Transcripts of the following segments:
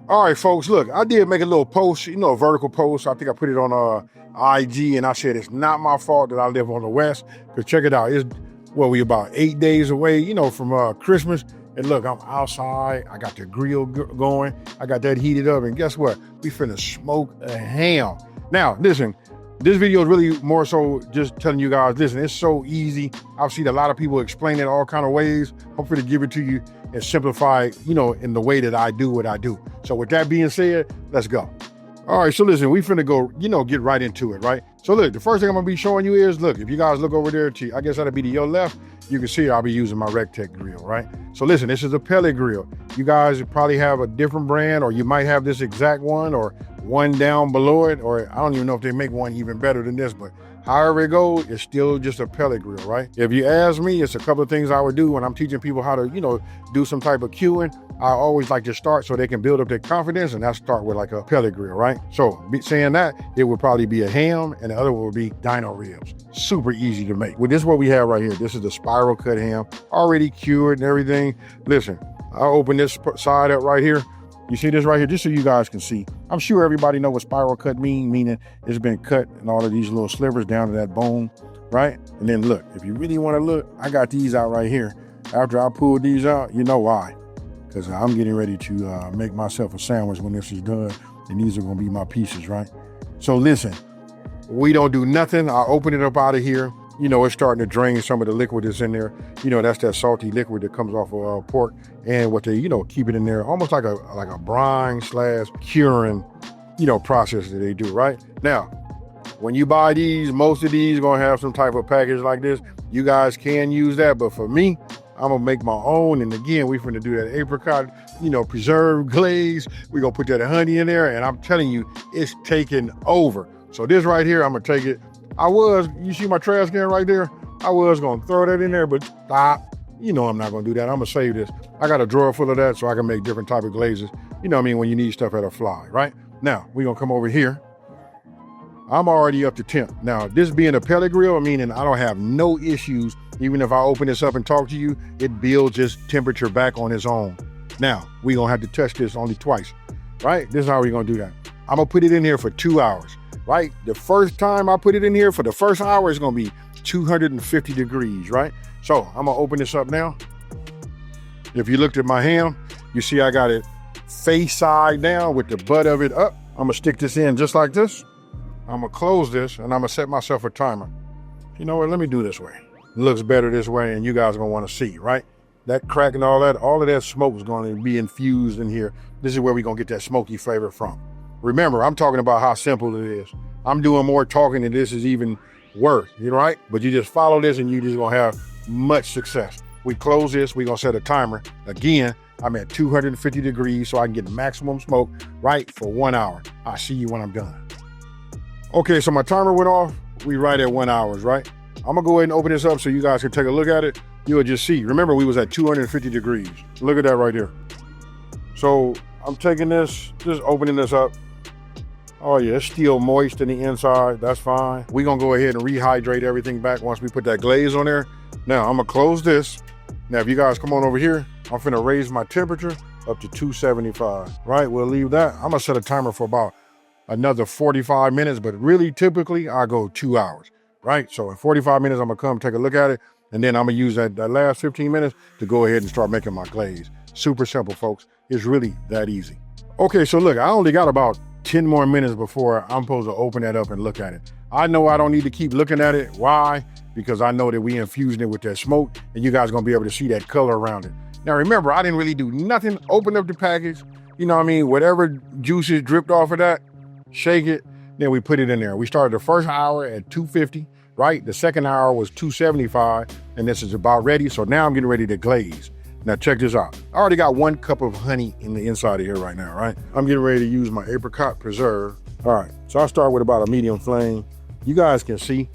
All right, folks, look, I did make a little post, a vertical post. I think I put it on IG, and I said it's not my fault that I live on the West. Because check it out, we about 8 days away, from Christmas. And look, I'm outside. I got the grill going. I got that heated up. And guess what? We finna smoke a ham. Now, listen, this video is really more so just telling you guys, listen, it's so easy. I've seen a lot of people explain it all kind of ways. Hopefully to give it to you and simplify, in the way that I do what I do. So with that being said, let's go. All right, so listen, we finna go, get right into it, right? So look, the first thing I'm gonna be showing you is, look, if you guys look over there I guess that'll be to your left, you can see I'll be using my Rectech grill, right? So listen, this is a pellet grill. You guys probably have a different brand, or you might have this exact one or one down below it, or I don't even know if they make one even better than this, but however it goes, it's still just a pellet grill, right? If you ask me, it's a couple of things I would do when I'm teaching people how to, do some type of queuing. I always like to start so they can build up their confidence, and that's start with like a pellet grill, right? So saying that, it would probably be a ham, and the other one would be dino ribs. Super easy to make. Well, this is what we have right here. This is the spiral cut ham, already cured and everything. Listen, I'll open this side up right here. You see this right here, just so you guys can see. I'm sure everybody know what spiral cut meaning it's been cut in all of these little slivers down to that bone, right? And then look, if you really want to look, I got these out right here. After I pull these out, you know why? Because I'm getting ready to make myself a sandwich when this is done, and these are gonna be my pieces, right? So listen, we don't do nothing. I'll open it up out of here. It's starting to drain some of the liquid that's in there. That's that salty liquid that comes off of pork, and what they, keep it in there, almost like a brine / curing, process that they do, right? Now, when you buy these, most of these are gonna have some type of package like this. You guys can use that, but for me, I'm gonna make my own. And again, we're gonna do that apricot, preserved glaze. We're gonna put that honey in there, and I'm telling you, it's taking over. So this right here, I'm gonna take it. You see my trash can right there? I was gonna throw that in there, but stop. I'm not gonna do that. I'm gonna save this. I got a drawer full of that so I can make different type of glazes. When you need stuff that'll fly, right? Now, we're gonna come over here. I'm already up to temp. Now, this being a pellet grill, meaning I don't have no issues. Even if I open this up and talk to you, it builds its temperature back on its own. Now, we're gonna have to touch this only twice, right? This is how we're gonna do that. I'm gonna put it in here for 2 hours, right? The first time I put it in here for the first hour, it's gonna be 250 degrees, right? So I'm gonna open this up now. If you looked at my ham, you see I got it face side down with the butt of it up. I'm gonna stick this in just like this. I'm gonna close this, and I'm gonna set myself a timer. You know what, let me do this way. It looks better this way, and you guys are gonna wanna see, right? That crack and all of that smoke is gonna be infused in here. This is where we're gonna get that smoky flavor from. Remember, I'm talking about how simple it is. I'm doing more talking than this is even worth, right? But you just follow this and you just gonna have much success. We close this, we're gonna set a timer. Again, I'm at 250 degrees so I can get maximum smoke, right, for 1 hour. I'll see you when I'm done. Okay, so my timer went off. We right at 1 hour, right? I'm gonna go ahead and open this up so you guys can take a look at it. You'll just see. Remember, we was at 250 degrees. Look at that right there. So I'm taking this, just opening this up. Oh yeah, it's still moist in the inside. That's fine. We're gonna go ahead and rehydrate everything back once we put that glaze on there. Now I'm gonna close this. Now if you guys come on over here, I'm finna raise my temperature up to 275, right? We'll leave that. I'm gonna set a timer for about another 45 minutes, but really typically I go 2 hours, right? So in 45 minutes, I'm gonna come take a look at it, and then I'm gonna use that last 15 minutes to go ahead and start making my glaze. Super simple, folks. It's really that easy. Okay, so look, I only got about 10 more minutes before I'm supposed to open that up and look at it. I know I don't need to keep looking at it. Why? Because I know that we infusing it with that smoke, and you guys gonna be able to see that color around it. Now remember, I didn't really do nothing. Open up the package, whatever juices dripped off of that, shake it, then we put it in there. We started the first hour at 250, right? The second hour was 275, and this is about ready. So now I'm getting ready to glaze. Now check this out. I already got 1 cup of honey in the inside of here right now, right? I'm getting ready to use my apricot preserve. All right, so I'll start with about a medium flame. You guys can see,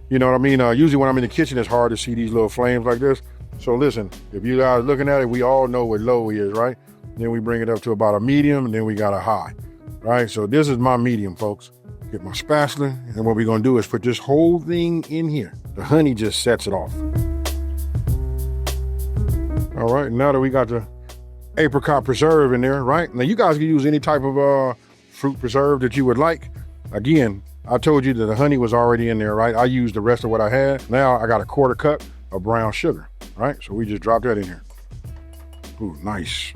you know what I mean? Usually when I'm in the kitchen, it's hard to see these little flames like this. So listen, if you guys looking at it, we all know what low is, right? Then we bring it up to about a medium, and then we got a high, right? So this is my medium, folks. Get my spatula, and what we're gonna do is put this whole thing in here. The honey just sets it off. All right, now that we got the apricot preserve in there, right? Now you guys can use any type of fruit preserve that you would like. Again, I told you that the honey was already in there, right? I used the rest of what I had. Now I got a 1/4 cup of brown sugar, right? So we just drop that in here. Ooh, nice.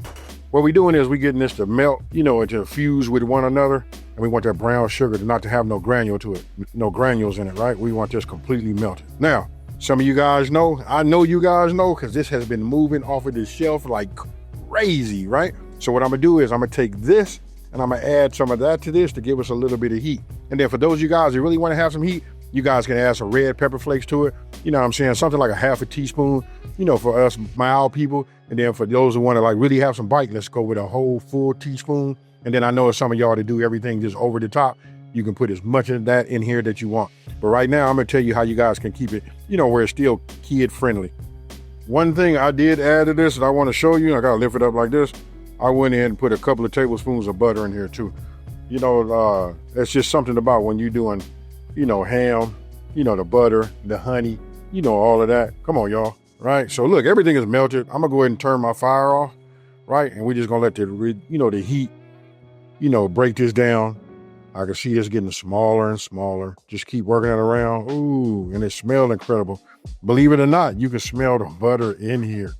What we're doing is we're getting this to melt, you know, and to fuse with one another. And we want that brown sugar to not to have no granule to it, no granules in it, right? We want this completely melted. Now, some of you guys know, I know you guys know, because this has been moving off of this shelf like crazy, right? So what I'm gonna do is I'm gonna take this and I'm gonna add some of that to this to give us a little bit of heat. And then for those of you guys who really wanna have some heat, you guys can add some red pepper flakes to it. You know what I'm saying? Something like a 1/2 teaspoon, you know, for us mild people. And then for those who wanna like really have some bite, let's go with a whole full teaspoon. And then I know some of y'all to do everything just over the top. You can put as much of that in here that you want. But right now, I'm gonna tell you how you guys can keep it, you know, where it's still kid friendly. One thing I did add to this that I wanna show you, I gotta lift it up like this. I went in and put a couple of tablespoons of butter in here too. You know, it's just something about when you're doing, you know, ham, you know, the butter, the honey, you know, all of that. Come on, y'all, right? So look, everything is melted. I'm gonna go ahead and turn my fire off, right? And we're just gonna let the, you know, the heat, you know, break this down. I can see this getting smaller and smaller. Just keep working it around. Ooh, and it smells incredible. Believe it or not, you can smell the butter in here.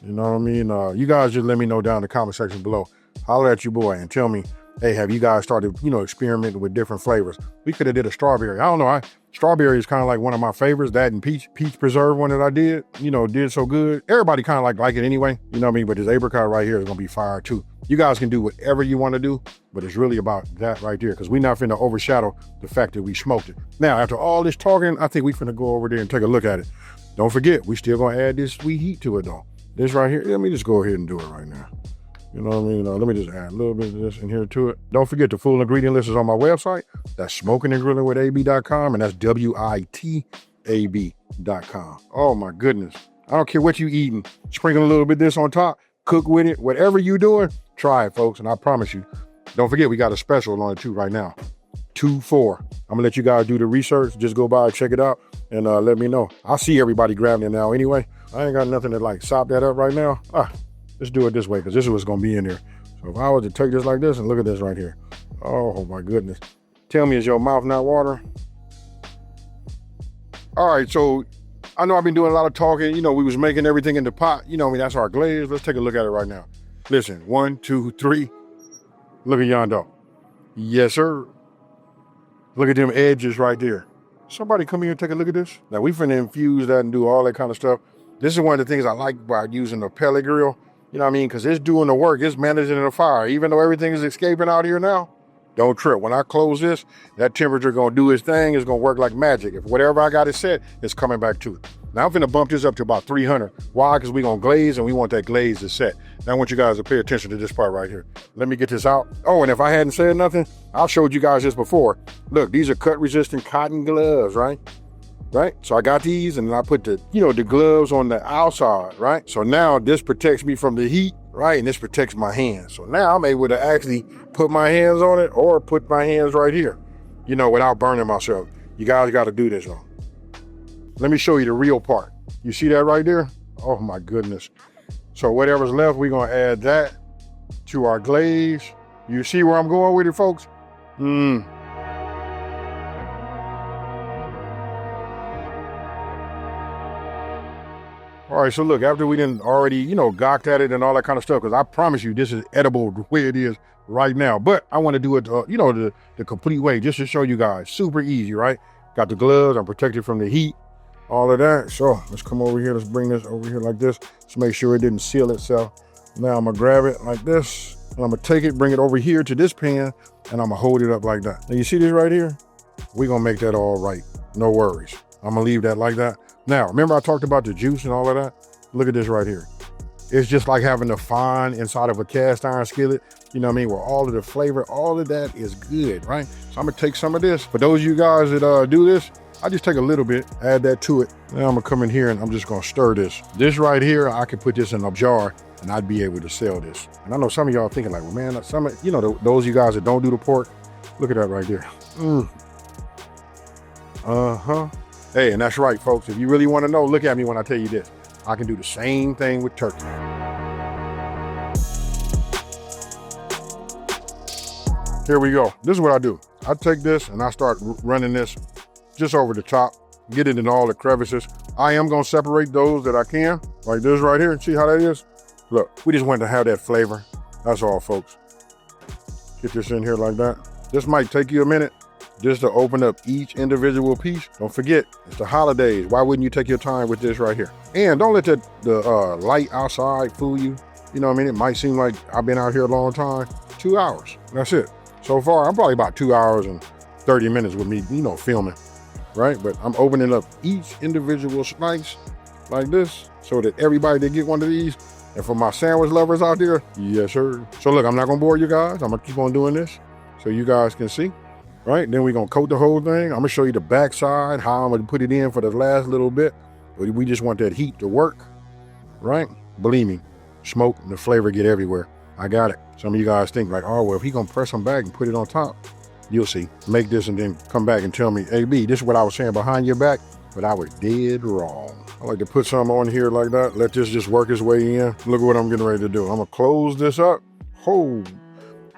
You know what I mean? You guys just let me know down in the comment section below. Holler at your boy and tell me, hey, have you guys started, you know, experimenting with different flavors? We could have did a strawberry. I don't know. Strawberry is kind of like one of my favorites. That and peach preserve one that I did, you know, did so good. Everybody kind of like it anyway. You know what I mean? But this apricot right here is going to be fire too. You guys can do whatever you want to do, but it's really about that right there because we're not finna overshadow the fact that we smoked it. Now, after all this talking, I think we finna go over there and take a look at it. Don't forget, we still gonna add this sweet heat to it though. This right here, let me just go ahead and do it right now. You know what I mean? Let me just add a little bit of this in here to it. Don't forget the full ingredient list is on my website. That's Smokin and Grillin with AB.com, and that's WITAB.com. Oh my goodness. I don't care what you eating. Sprinkle a little bit of this on top, cook with it. Whatever you doing, try it, folks, and I promise you. Don't forget, we got a special on it too right now. 2 for $4. I'm gonna let you guys do the research. Just go by and check it out and let me know. I see everybody grabbing it now anyway. I ain't got nothing to like sop that up right now. Let's do it this way because this is what's gonna be in there. So if I was to take this like this and look at this right here. Oh my goodness. Tell me, is your mouth not watering? All right, so I know I've been doing a lot of talking. You know, we was making everything in the pot. You know, I mean, that's our glaze. Let's take a look at it right now. Listen, 1, 2, 3. Look at yonder. Yes, sir. Look at them edges right there. Somebody come here and take a look at this. Now we finna infuse that and do all that kind of stuff. This is one of the things I like about using the pellet grill. You know what I mean? Because it's doing the work. It's managing the fire. Even though everything is escaping out here now, don't trip. When I close this, that temperature gonna do its thing. It's gonna work like magic. If whatever I got it set, it's coming back to it. Now I'm finna bump this up to about 300. Why? Because we're gonna glaze and we want that glaze to set. Now I want you guys to pay attention to this part right here. Let me get this out. Oh, and if I hadn't said nothing, I showed you guys this before. Look, these are cut resistant cotton gloves, right? Right? So I got these and I put the, you know, the gloves on the outside, right? So now this protects me from the heat, right? And this protects my hands. So now I'm able to actually put my hands on it or put my hands right here, you know, without burning myself. You guys got to do this, though. Let me show you the real part. You see that right there? Oh my goodness. So whatever's left, we're gonna add that to our glaze. You see where I'm going with it, folks? All right, so look, after we didn't already, you know, gawked at it and all that kind of stuff, because I promise you this is edible the way it is right now. But I want to do it, you know, the complete way, just to show you guys. Super easy, right? Got the gloves, I'm protected from the heat, all of that. So let's come over here, let's bring this over here like this. Let's make sure it didn't seal itself. Now I'm gonna grab it like this, and I'm gonna take it, bring it over here to this pan, and I'm gonna hold it up like that. Now you see this right here? We're gonna make that all right, no worries. I'm gonna leave that like that. Now, remember I talked about the juice and all of that? Look at this right here. It's just like having the fine inside of a cast iron skillet, you know what I mean? Where all of the flavor, all of that is good, right? So I'm gonna take some of this. For those of you guys that do this, I just take a little bit, add that to it. Now I'm gonna come in here and I'm just gonna stir this. This right here, I can put this in a jar and I'd be able to sell this. And I know some of y'all thinking like, well, man, some of, you know, those of you guys that don't do the pork, look at that right there. Hey, and that's right, folks. If you really want to know, look at me when I tell you this. I can do the same thing with turkey. Here we go. This is what I do. I take this and I start running this just over the top, get it in all the crevices. I am gonna separate those that I can, like this right here. See how that is? Look, we just wanted to have that flavor. That's all, folks. Get this in here like that. This might take you a minute just to open up each individual piece. Don't forget, it's the holidays. Why wouldn't you take your time with this right here? And don't let the light outside fool you. You know what I mean? It might seem like I've been out here a long time. 2 hours, that's it. So far, I'm probably about 2 hours and 30 minutes with me, you know, filming, right? But I'm opening up each individual slice like this so that everybody that get one of these, and for my sandwich lovers out there, yes, sir. So look, I'm not gonna bore you guys. I'm gonna keep on doing this so you guys can see, right? Then we're gonna coat the whole thing. I'm gonna show you the back side, how I'm gonna put it in for the last little bit. But we just want that heat to work, right? Believe me, smoke and the flavor get everywhere. I got it. Some of you guys think like, oh, well, if he gonna press them back and put it on top, you'll see. Make this and then come back and tell me, hey, B, this is what I was saying behind your back, but I was dead wrong. I like to put some on here like that. Let this just work its way in. Look at what I'm getting ready to do. I'm gonna close this up. Oh,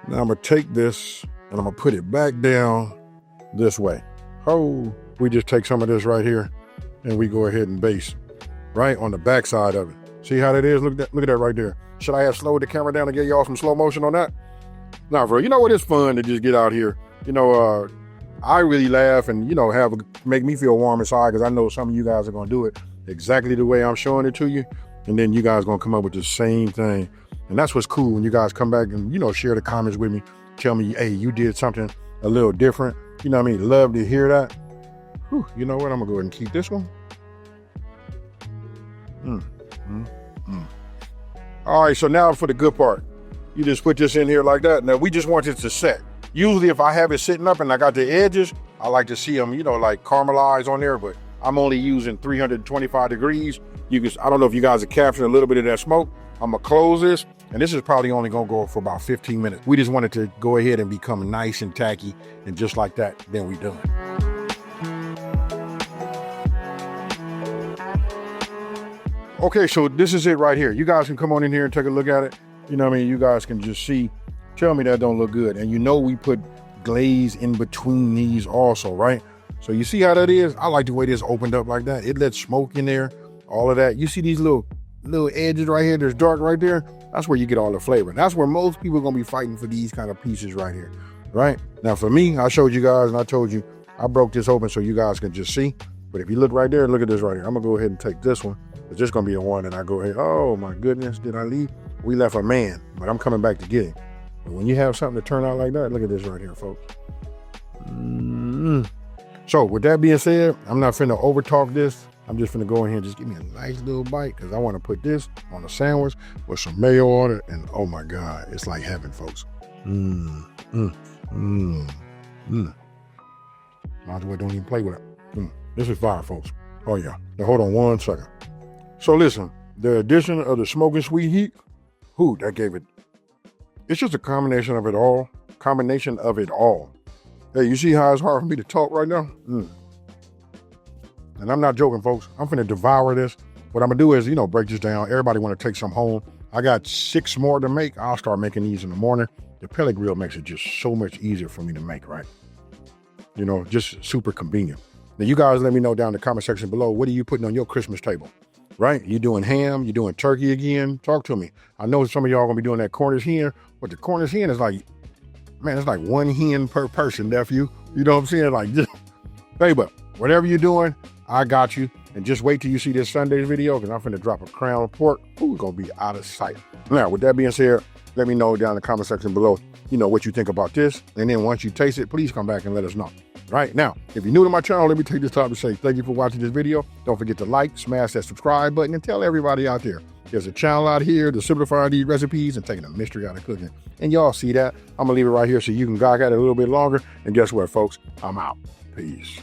now I'm gonna take this and I'm gonna put it back down this way. Oh, we just take some of this right here and we go ahead and base right on the back side of it. See how that is? Look at that right there. Should I have slowed the camera down to get y'all some slow motion on that? Nah, bro, you know what? It's fun to just get out here. You know, I really laugh and, you know, make me feel warm inside because I know some of you guys are going to do it exactly the way I'm showing it to you. And then you guys going to come up with the same thing. And that's what's cool when you guys come back and, you know, share the comments with me. Tell me, hey, you did something a little different. You know what I mean? Love to hear that. Whew, you know what? I'm going to go ahead and keep this one. All right, so now for the good part. You just put this in here like that. Now, we just want it to set. Usually, if I have it sitting up and I got the edges, I like to see them, you know, like caramelize on there, but I'm only using 325 degrees. I don't know if you guys are capturing a little bit of that smoke. I'm gonna close this, and this is probably only gonna go for about 15 minutes. We just wanted to go ahead and become nice and tacky, and just like that, then we done. Okay, so this is it right here. You guys can come on in here and take a look at it. You know what I mean? You guys can just see, tell me that don't look good. And you know we put glaze in between these also, right? So you see how that is? I like the way this opened up like that. It lets smoke in there, all of that. You see these little edges right here, there's dark right there? That's where you get all the flavor. That's where most people are gonna be fighting for these kind of pieces right here, right? Now for me, I showed you guys and I told you, I broke this open so you guys can just see. But if you look right there, look at this right here. I'm gonna go ahead and take this one. It's just gonna be a one and I go ahead, oh my goodness, did I leave? We left a man, but I'm coming back to get him. But when you have something to turn out like that, look at this right here, folks. So with that being said, I'm not finna over talk this. I'm just finna go in here and just give me a nice little bite because I wanna put this on a sandwich with some mayo on it. And oh my God, it's like heaven, folks. Might as well don't even play with it. This is fire, folks. Oh yeah. Now hold on 1 second. So listen, the addition of the Smokin Sweet Heat, that gave it. It's just a combination of it all. Hey, you see how it's hard for me to talk right now? And I'm not joking, folks. I'm finna devour this. What I'm gonna do is, you know, break this down. Everybody wanna take some home. I got 6 more to make. I'll start making these in the morning. The pellet grill makes it just so much easier for me to make, right? You know, just super convenient. Now, you guys let me know down in the comment section below, what are you putting on your Christmas table, right? You doing ham? You doing turkey again? Talk to me. I know some of y'all gonna be doing that Cornish hen, but the Cornish hen is like, man, it's like 1 hen per person, nephew. You know what I'm saying? Like, just, hey, but whatever you're doing, I got you. And just wait till you see this Sunday's video, because I'm finna drop a crown of pork. It's gonna be out of sight. Now, with that being said, let me know down in the comment section below, you know, what you think about this. And then once you taste it, please come back and let us know. Right now, if you're new to my channel, let me take this time to say thank you for watching this video. Don't forget to like, smash that subscribe button, and tell everybody out there, there's a channel out here to simplify these recipes and taking the mystery out of cooking. And y'all see that. I'm gonna leave it right here so you can gawk at it a little bit longer. And guess what, folks? I'm out. Peace.